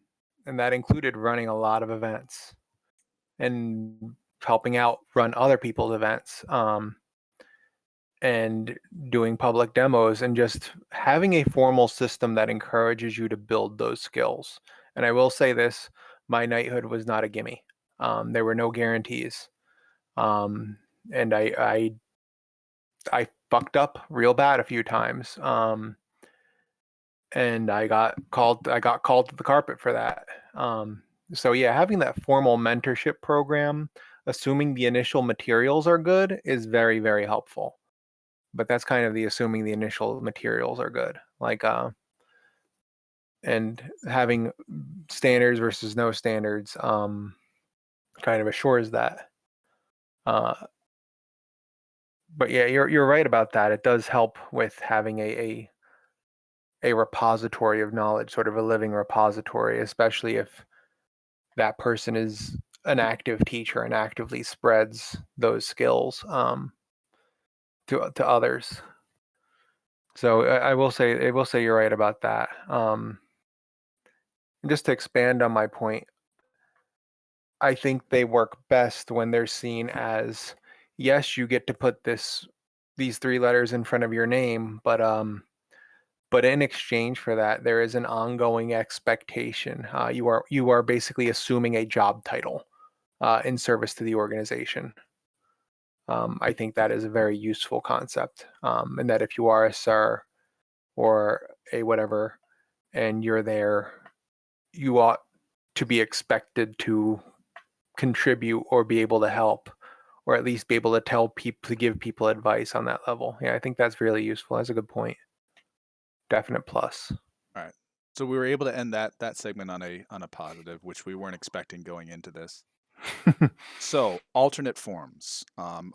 and that included running a lot of events and helping out run other people's events, and doing public demos and just having a formal system that encourages you to build those skills. And I will say this: my knighthood was not a gimme. There were no guarantees, um, and I fucked up real bad a few times, and I got called to the carpet for that. So yeah, having that formal mentorship program, assuming the initial materials are good, is very very helpful. But that's kind of the assuming the initial materials are good, and having standards versus no standards, kind of assures that. Uh, but yeah, you're right about that. It does help with having a repository of knowledge, sort of a living repository, especially if that person is an active teacher and actively spreads those skills, to others. So I will say you're right about that. And just to expand on my point, I think they work best when they're seen as, yes, you get to put these three letters in front of your name, but in exchange for that, there is an ongoing expectation. You are basically assuming a job title, in service to the organization. I think that is a very useful concept, and that if you are a sir or a whatever, and you're there, you ought to be expected to contribute or be able to help, or at least be able to tell people to give people advice on that level. Yeah, I think that's really useful. That's a good point. Definite plus. All right. So we were able to end that segment on a positive, which we weren't expecting going into this. So alternate forms.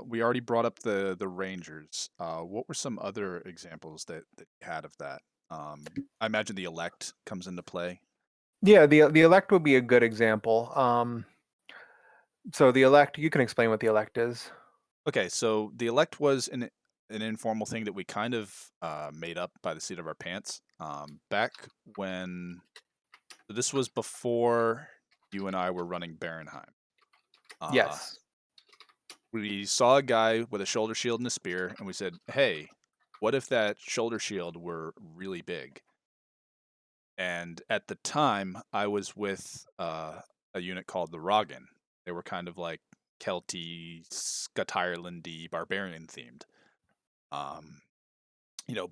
We already brought up the Rangers. What were some other examples that you had of that? I imagine the elect comes into play. Yeah, the elect would be a good example. So the elect, you can explain what the elect is. Okay, so the elect was an informal thing that we kind of made up by the seat of our pants. Back when this was before you and I were running Barenheim. Uh, Yes. we saw a guy with a shoulder shield and a spear, and we said, "Hey, what if that shoulder shield were really big?" And at the time, I was with a unit called the Rogan. They were kind of like Kelty, Scottirelandy, barbarian themed. Um,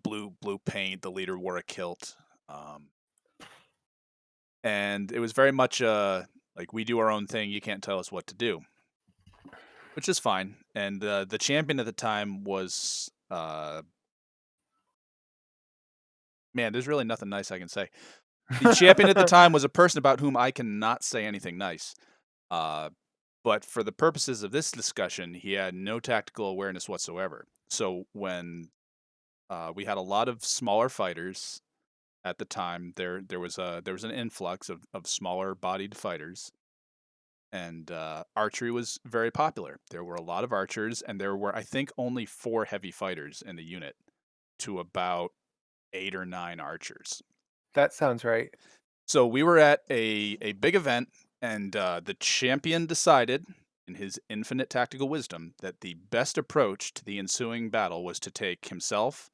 blue paint. The leader wore a kilt, um, and it was very much like we do our own thing. You can't tell us what to do. which is fine. And the champion at the time was man. There's really nothing nice I can say. The champion at the time was a person about whom I cannot say anything nice. Uh, but for the purposes of this discussion, he had no tactical awareness whatsoever. So when we had a lot of smaller fighters at the time, there was an influx of smaller bodied fighters, and archery was very popular. There were a lot of archers, and there were, I think, only 4 heavy fighters in the unit to about 8 or 9 archers. That sounds right. So we were at a big event, and the champion decided, in his infinite tactical wisdom, that the best approach to the ensuing battle was to take himself,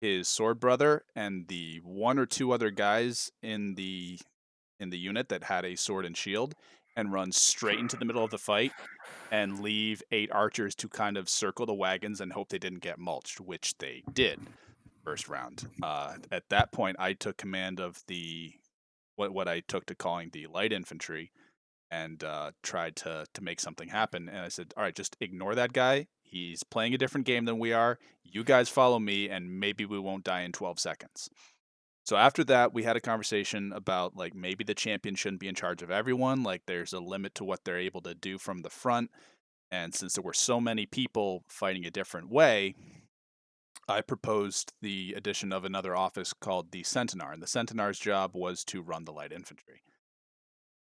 his sword brother, and the 1 or 2 other guys in the unit that had a sword and shield, and run straight into the middle of the fight and leave 8 archers to kind of circle the wagons and hope they didn't get mulched, which they did first round. At that point, I took command of the what I took to calling the light infantry, and tried to make something happen. And I said, "All right, just ignore that guy. He's playing a different game than we are. You guys follow me, and maybe we won't die in 12 seconds." So after that, we had a conversation about like maybe the champion shouldn't be in charge of everyone. Like there's a limit to what they're able to do from the front. And since there were so many people fighting a different way, I proposed the addition of another office called the Centaur, and the Centaur's job was to run the light infantry.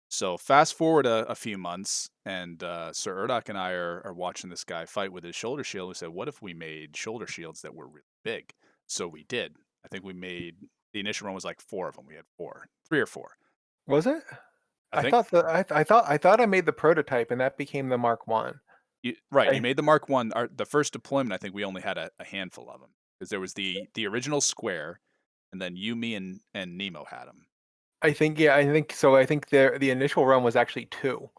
So fast forward a few months, and Sir Urdok and I are watching this guy fight with his shoulder shield. We said, "What if we made shoulder shields that were really big?" So we did. I think we made the initial run was like 4 of them. We had 3 or 4. Was it? I think I thought I made the prototype and that became the Mark One. right. You I made the Mark One. The first deployment, I think we only had a handful of them because there was the original square, and then you, me, and Nemo had them, I think yeah, I think so. I think the initial run was actually two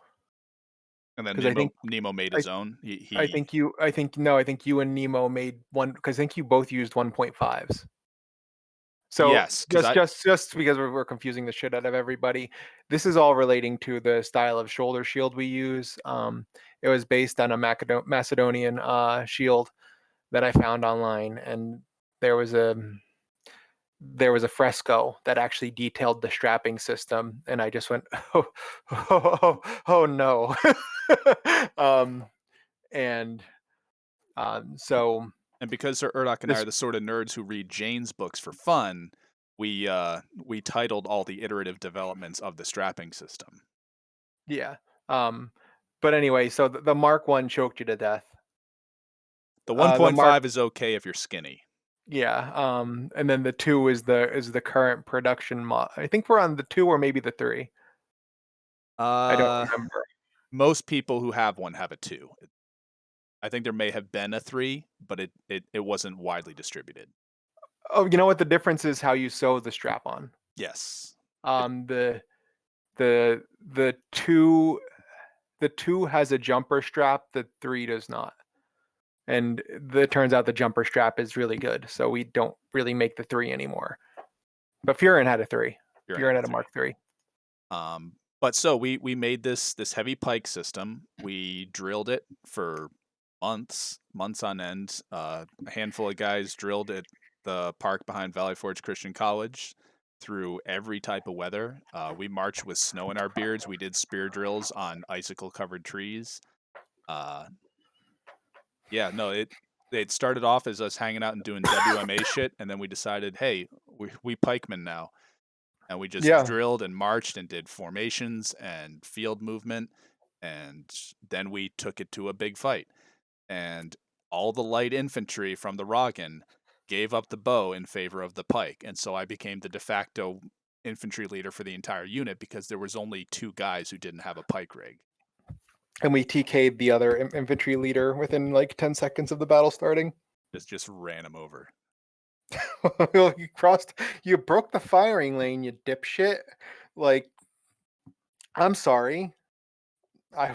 and then because Nemo made I his own. I He think you I think no, I think you and Nemo made one because I think you both used 1.5s. So yes, because I just because we're confusing the shit out of everybody, this is all relating to the style of shoulder shield we use. It was based on a Macedonian shield that I found online, and there was a there was a fresco that actually detailed the strapping system, and I just went, oh no, um, and so And because Sir Urdok and I this are the sort of nerds who read Jane's books for fun, we titled all the iterative developments of the strapping system. yeah, um, but anyway, so the Mark One choked you to death. The The Mark 1.5 is okay if you're skinny. Yeah, and then the two is the current production I think we're on the two or maybe the three. I don't Uh, remember. Most people who have one have a 2. I think there may have been a 3, but it wasn't widely distributed. Oh, you know what? The difference is how you sew the strap on. Yes. It, Um, the the the two the two has a jumper strap. The three does not. And it turns out the jumper strap is really good, so we don't really make the three anymore. But Furin had a three. you're in Furin at a had a 3. Mark III. But so we made this heavy pike system. We drilled it for months on end. A handful of guys drilled at the park behind Valley Forge Christian College through every type of weather. We marched with snow in our beards. We did spear drills on icicle covered trees. Uh, yeah, no, it started off as us hanging out and doing WMA shit, and then we decided, hey, we pikemen now, and we just Yeah, drilled and marched and did formations and field movement, and then we took it to a big fight, and all the light infantry from the Roggen gave up the bow in favor of the pike, and so I became the de facto infantry leader for the entire unit because there was only 2 guys who didn't have a pike rig. and we TK'd the other infantry leader within like 10 seconds of the battle starting. Just ran him over. You you broke the firing lane, you dipshit. Like, I'm sorry. I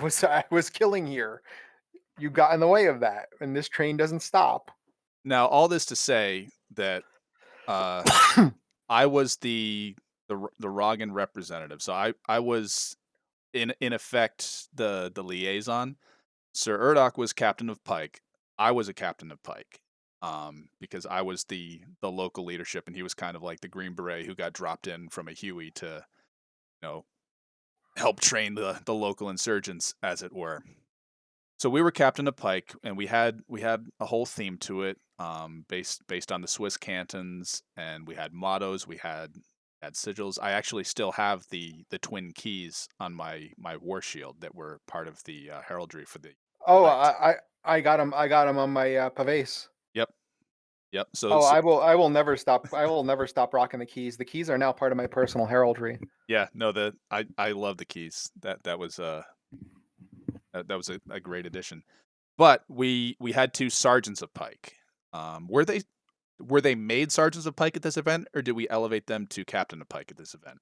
was killing here. You got in the way of that, and this train doesn't stop. Now, all this to say that uh, I was the Roggen representative, so I was in effect the liaison. Sir Urdok was captain of pike. I was a captain of pike, because I was the local leadership, and he was kind of like the Green Beret who got dropped in from a Huey to, you know, help train the local insurgents, as it were. So we were captain of pike, and we had a whole theme to it, based on the Swiss cantons, and we had mottos, we had sigils. I actually still have the twin keys on my war shield that were part of the heraldry for the Oh, elect. I got him. I got him on my pavese. Yep, yep. So, Oh, so I will never stop rocking the keys. The keys are now part of my personal heraldry. yeah, no, I love the keys. That was a great addition. But we had two sergeants of pike. Were they made sergeants of pike at this event, or did we elevate them to captain of pike at this event?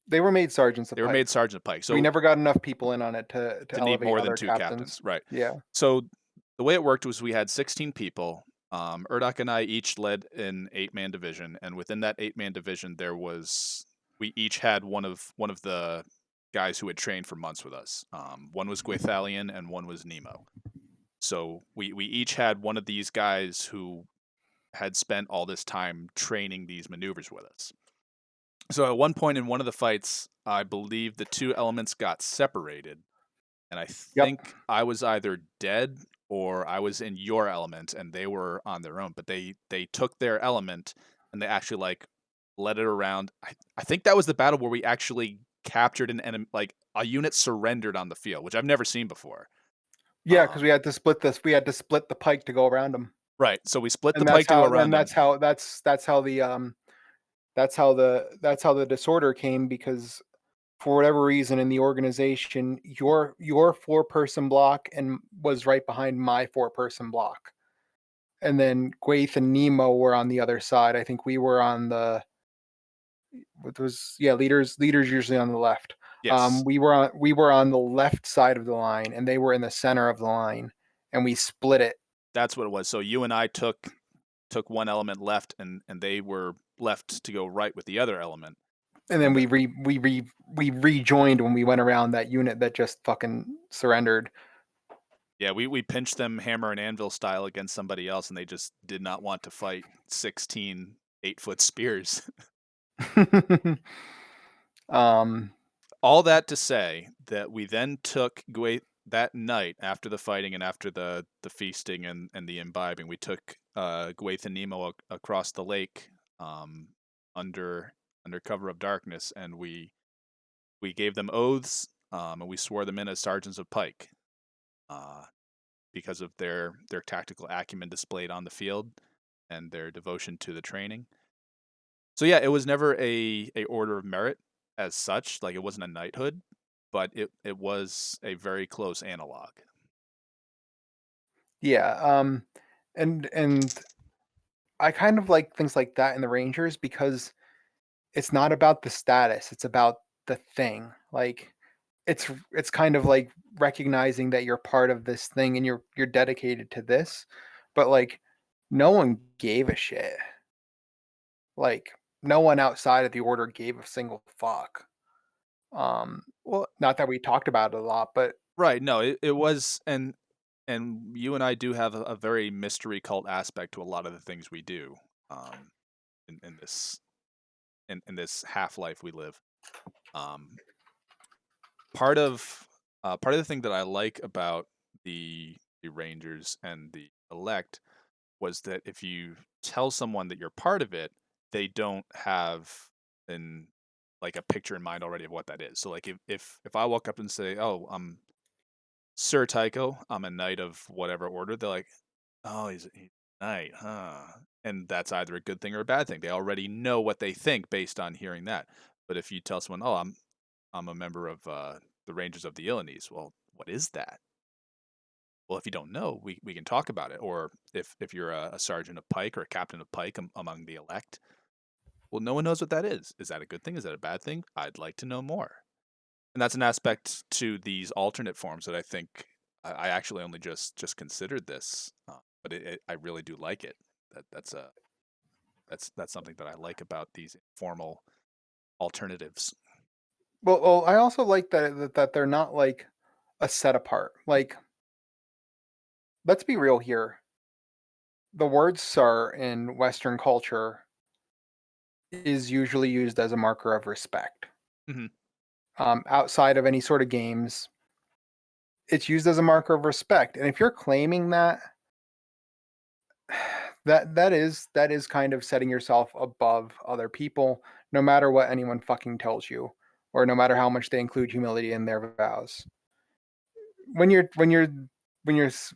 They were made sergeants of They were made pike. sergeant of pike. We So never got enough people in on it to to need elevate more than other two captains. captains, right? Yeah. So the way it worked was we had 16 people. Urdok and I each led an 8-man division, and within that 8-man division, we each had one of the guys who had trained for months with us. One was Gwaithalion and one was Nemo. So we each had one of these guys who had spent all this time training these maneuvers with us. So at one point in one of the fights, I believe the two elements got separated, and I Yep. think I was either dead or I was in your element, and they were on their own. But they took their element and they actually like led it around. I think that was the battle where we actually captured an enemy, like a unit surrendered on the field, which I've never seen before. Yeah, because we had to split this. We had to split the pike to go around them, Right. So we split the and pike to go around them. that's how the that's how the disorder came because for whatever reason in the organization, your 4-person block and was right behind my 4-person block, and then Gwaith and Nemo were on the other side. I think we were on the what was yeah leaders usually on the left. Yes. We were on the left side of the line, and they were in the center of the line, and we split it. That's what it was. So you and I took one element left, and they were left to go right with the other element. And then And the, we rejoined when we went around that unit that just fucking surrendered. yeah, we pinched them hammer and anvil style against somebody else, and they just did not want to fight 16 8-foot spears. um, All that to say that we then took that night after the fighting and after the feasting and the imbibing, we took Gwaith and Nemo across the lake, under cover of darkness, and we gave them oaths, and we swore them in as sergeants of pike, uh, because of their tactical acumen displayed on the field and their devotion to the training. So yeah, it was never a order of merit as such, like it wasn't a knighthood, but it was a very close analog. yeah, and I kind of like things like that in the Rangers because it's not about the status, it's about the thing. Like it's kind of like recognizing that you're part of this thing and you're dedicated to this, but like no one gave a shit. Like no one outside of the order gave a single fuck. Um, Well, not that we talked about it a lot, but right, no, it was, and you and I do have a very mystery cult aspect to a lot of the things we do, um, in this in this half life we live. Um, part of the thing that I like about the Rangers and the elect was that if you tell someone that you're part of it, they don't have an like a picture in mind already of what that is. So like if I walk up and say, "Oh, I'm Sir Tycho, I'm a knight of whatever order," they're like, "Oh, he's a knight, huh?" And that's either a good thing or a bad thing. They already know what they think based on hearing that. But if you tell someone, "Oh, I'm a member of the Rangers of the Illinois," well, what is that? Well, if you don't know, we can talk about it. Or if you're a sergeant of pike or a captain of pike among the elect, well, no one knows what that is. Is that a good thing? Is that a bad thing? I'd like to know more. And that's an aspect to these alternate forms that I think I actually only just considered this, but I really do like it. That's something that I like about these informal alternatives. well, I also like that they're not like a set apart. Like let's be real here. The word "sir" in Western culture is usually used as a marker of respect. Mhm. Outside of any sort of games, it's used as a marker of respect. And if you're claiming that, that is kind of setting yourself above other people, no matter what anyone fucking tells you, or no matter how much they include humility in their vows. When you're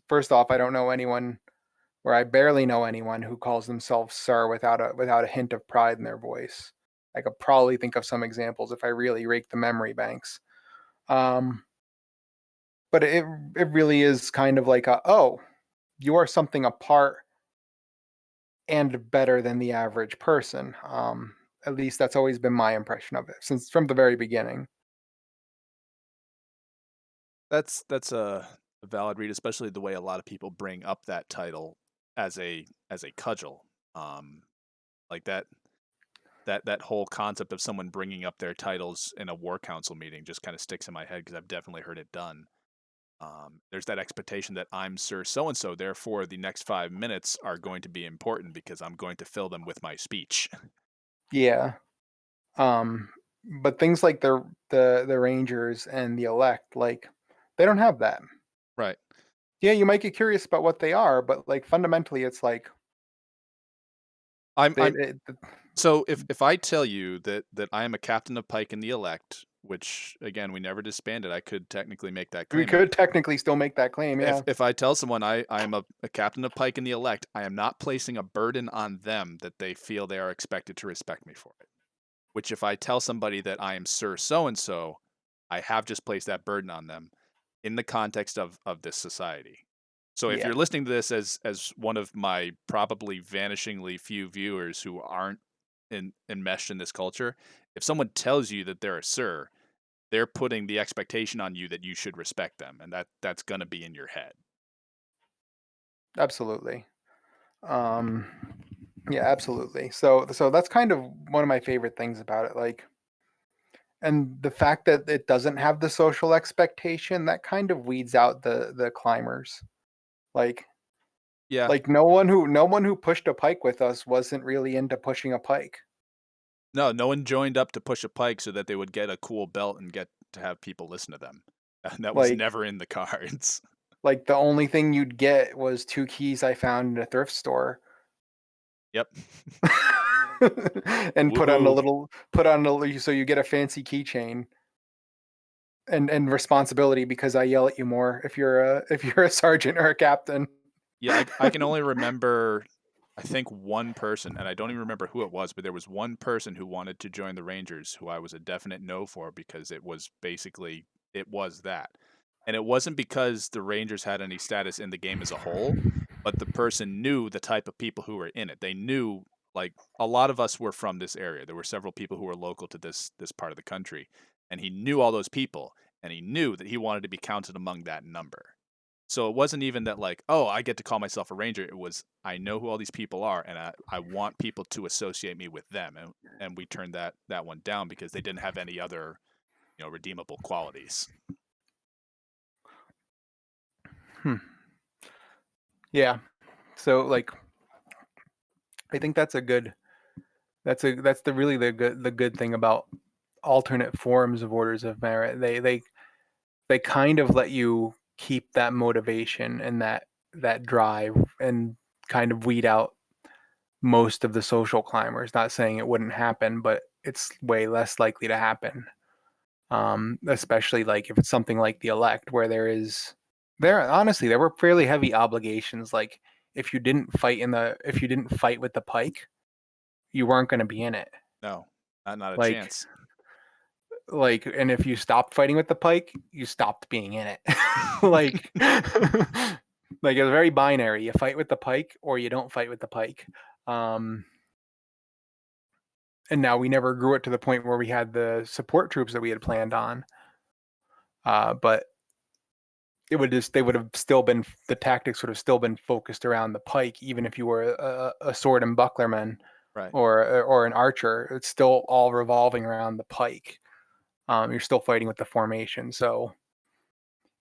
first off, I don't know anyone, or I barely know anyone who calls themselves sir without a hint of pride in their voice. I could probably think of some examples if I really rake the memory banks. Um, but it really is kind of like oh, you are something apart and better than the average person. At least that's always been my impression of it since from the very beginning. That's a valid read, especially the way a lot of people bring up that title as a cudgel. Um, like that whole concept of someone bringing up their titles in a war council meeting just kind of sticks in my head because I've definitely heard it done. There's that expectation that I'm Sir So and So, therefore the next 5 minutes are going to be important because I'm going to fill them with my speech. Yeah. Um, but things like the Rangers and the elect, like they don't have that. Right. Yeah, you might get curious about what they are, but like fundamentally, it's like they. I'm So if I tell you that I am a captain of pike in the elect, which again we never disbanded, I could technically make that We claim. could technically still make that claim, yeah. If I tell someone I am a captain of pike in the elect, I am not placing a burden on them that they feel they are expected to respect me for it. Which if I tell somebody that I am Sir So and So, I have just placed that burden on them in the context of this society. So if Yeah, you're listening to this as one of my probably vanishingly few viewers who aren't enmeshed in this culture, if someone tells you that they're a sir, they're putting the expectation on you that you should respect them, and that's gonna be in your head. absolutely. Um, yeah, absolutely. So that's kind of one of my favorite things about it, like, and the fact that it doesn't have the social expectation that kind of weeds out the climbers. Like Yeah. like no one who pushed a pike with us wasn't really into pushing a pike. No, no one joined up to push a pike so that they would get a cool belt and get to have people listen to them. And that was Like never in the cards. like the only thing you'd get was two keys I found in a thrift store. Yep. And Woohoo. put on a little so you get a fancy keychain and responsibility because I yell at you more if you're a sergeant or a captain. Yeah, I can only remember, I think one person, and I don't even remember who it was, but there was one person who wanted to join the Rangers who I was a definite no for because it was basically it was that. And it wasn't because the Rangers had any status in the game as a whole, but the person knew the type of people who were in it. They knew like a lot of us were from this area. There were several people who were local to this part of the country, and he knew all those people, and he knew that he wanted to be counted among that number. So it wasn't even that like, oh, I get to call myself a ranger. It was I know who all these people are, and I want people to associate me with them, and we turned that one down because they didn't have any other redeemable qualities. Hmm. Yeah. So like I think that's the really the good thing about alternate forms of orders of merit. They kind of let you keep that motivation and that drive and kind of weed out most of the social climbers. Not saying it wouldn't happen, but it's way less likely to happen. Especially like if it's something like the elect, where there honestly there were fairly heavy obligations. Like if you didn't fight with the pike, you weren't going to be in it. No, not a Like chance. and if you stopped fighting with the pike, you stopped being in it. like like it's very binary. You fight with the pike or you don't fight with the pike. Um, and now we never grew it to the point where we had the support troops that we had planned on. But they would have still been the tactics would have still been focused around the pike, even if you were a sword and bucklerman Right. or an archer. It's still all revolving around the pike. You're still fighting with the formation. So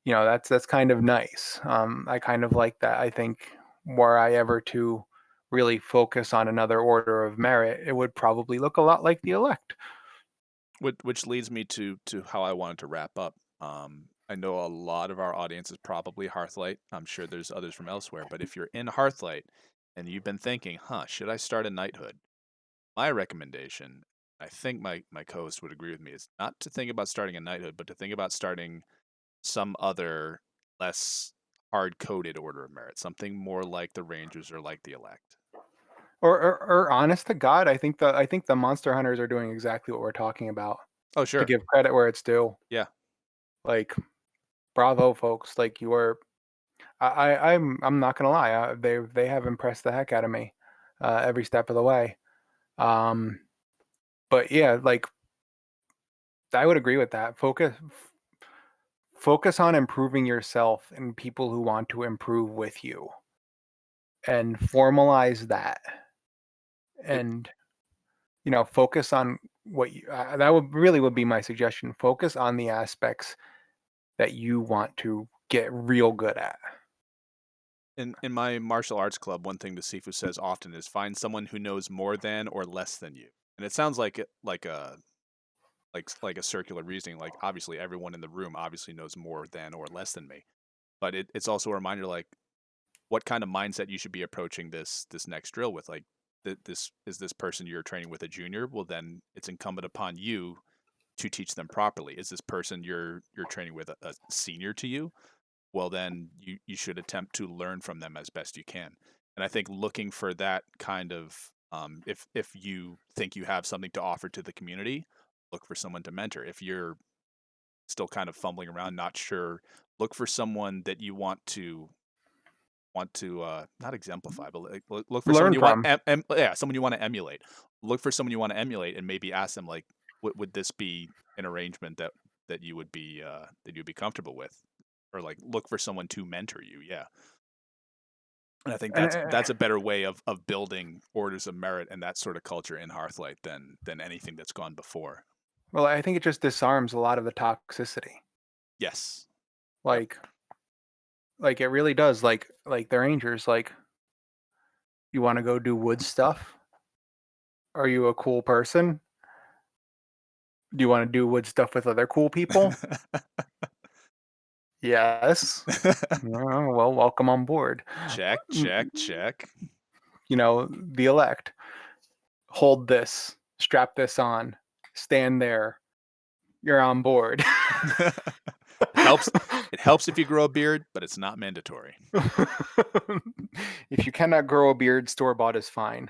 that's kind of nice. I kind of like that. I think were I ever to really focus on another order of merit, it would probably look a lot like the elect. Which leads me to how I wanted to wrap up. I know a lot of our audience is probably Hearthlight. I'm sure there's others from elsewhere, but if you're in Hearthlight and you've been thinking, "Huh, should I start a knighthood?" My recommendation, I think my co-host would agree with me, is not to think about starting a knighthood, but to think about starting some other less hard-coded order of merit, something more like the Rangers or like the elect. Or honest to God, I think the monster hunters are doing exactly what we're talking about. Oh, To sure. give credit where it's due, Yeah. like bravo, folks. Like you are, I'm not gonna lie, they have impressed the heck out of me every step of the way. Um, but yeah, like I would agree with that. Focus on improving yourself and people who want to improve with you, and formalize that, It and focus on what you. That would be my suggestion. Focus on the aspects that you want to get real good at. in my martial arts club, one thing the Sifu says often is find someone who knows more than or less than you. And it sounds like like a circular reasoning. Like obviously everyone in the room obviously knows more than or less than me. But it's also a reminder like what kind of mindset you should be approaching this next drill with. Like this is this person you're training with a junior? Well then it's incumbent upon you to teach them properly. Is this person you're training with a senior to you? Well then you should attempt to learn from them as best you can. And I think looking for that kind of if you think you have something to offer to the community, look for someone to mentor. If you're still kind of fumbling around, not sure, look for someone that you want to not exemplify, but like, look for someone Learn you want, from. yeah, someone you want to emulate. Look for someone you want to emulate, and maybe ask them like, would this be an arrangement that you'd be comfortable with, or like look for someone to mentor you. Yeah, and I think And that's a better way of building orders of merit and that sort of culture in Hearthlight than anything that's gone before. well, I think it just disarms a lot of the toxicity. Yes. Yep. Like, it really does. Like the Rangers. Like, you want to go do wood stuff? Are you a cool person? Do you want to do wood stuff with other cool people? Yes. Well, welcome on board. Check, check, check. The elect. Hold this. Strap this on. Stand there. You're on board. It helps. It helps if you grow a beard, but it's not mandatory. If you cannot grow a beard, store bought is fine.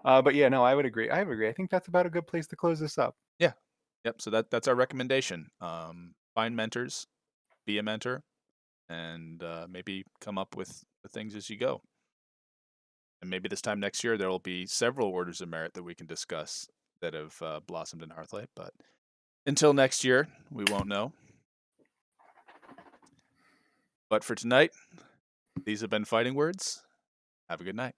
But yeah, no, I would agree. I would agree. I think that's about a good place to close this up. Yeah. Yep. So that's our recommendation. Find mentors, be a mentor, and maybe come up with the things as you go. And maybe this time next year there will be several orders of merit that we can discuss that have blossomed in Hearthlight. But until next year, we won't know. But for tonight, these have been Fighting Words. Have a good night.